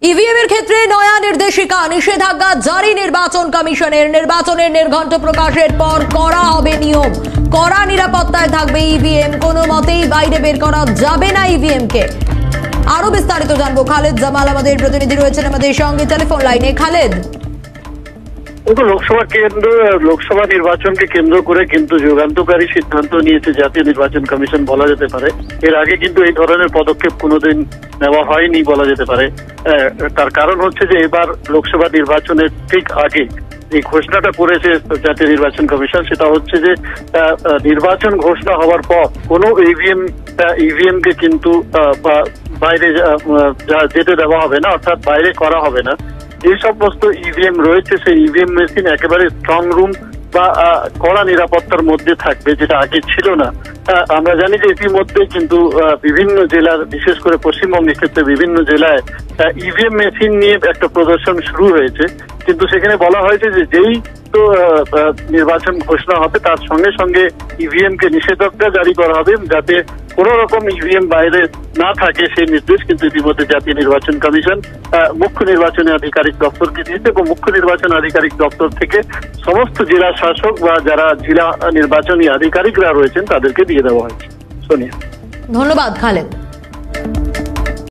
EVM এর ক্ষেত্রে নয়া নির্দেশিকা, নিষেধাজ্ঞা জারি নির্বাচন কমিশনের। নির্বাচনের নির্ঘণ্ট প্রকাশের পর করা হবে নিয়ম, কড়া নিরাপত্তায় থাকবে ইভিএম। কোনো মতেই বাইরে বের করা যাবে না ইভিএম কে। আরো বিস্তারিত জানবো, খালেদ জামাল আমাদের প্রতিনিধি রয়েছেন আমাদের সঙ্গে টেলিফোন লাইনে। খালেদ, লোকসভা নির্বাচনকে কেন্দ্র করে কিন্তু যুগান্তকারী সিদ্ধান্ত নিয়েছে জাতীয় নির্বাচন কমিশন বলা যেতে পারে। এর আগে কিন্তু এই ধরনের পদক্ষেপ কোনোদিন নেওয়া হয়নি বলা যেতে পারে। তার কারণ হচ্ছে যে এবার লোকসভা নির্বাচনের ঠিক আগে এই ঘোষণাটা করেছে জাতীয় নির্বাচন কমিশন, সেটা হচ্ছে যে নির্বাচন ঘোষণা হওয়ার পর কোনো ইভিএম কে কিন্তু বাইরে যেতে দেওয়া হবে না, অর্থাৎ বাইরে করা হবে না। যে সমস্ত ইভিএম রয়েছে সেই ইভিএম মেশিন একেবারে স্ট্রং রুম বা কড়া নিরাপত্তার মধ্যে থাকবে, যেটা আগে ছিল না। আমরা জানি যে ইতিমধ্যে কিন্তু বিভিন্ন জেলার, বিশেষ করে পশ্চিমবঙ্গের ক্ষেত্রে বিভিন্ন জেলায় ইভিএম মেশিন নিয়ে একটা প্রদর্শন শুরু হয়েছে, কিন্তু সেখানে বলা হয়েছে যে যেই তো নির্বাচন ঘোষণা হবে তার সঙ্গে সঙ্গে ইভিএম কে নিষেধাজ্ঞা জারি করা হবে, যাতে কোন রকম ইভিএম বাইরে না থাকে সেই নির্দেশ কিন্তু ইতিমধ্যে জাতীয় নির্বাচন কমিশন মুখ্য নির্বাচনী আধিকারিক দপ্তরকে দিয়েছে, এবং মুখ্য নির্বাচন আধিকারিক দপ্তর থেকে সমস্ত জেলা শাসক বা যারা জেলা নির্বাচনী আধিকারিকরা রয়েছেন তাদেরকে দিয়ে দেওয়া হয়েছে। সোনিয়া, ধন্যবাদ খালেদ।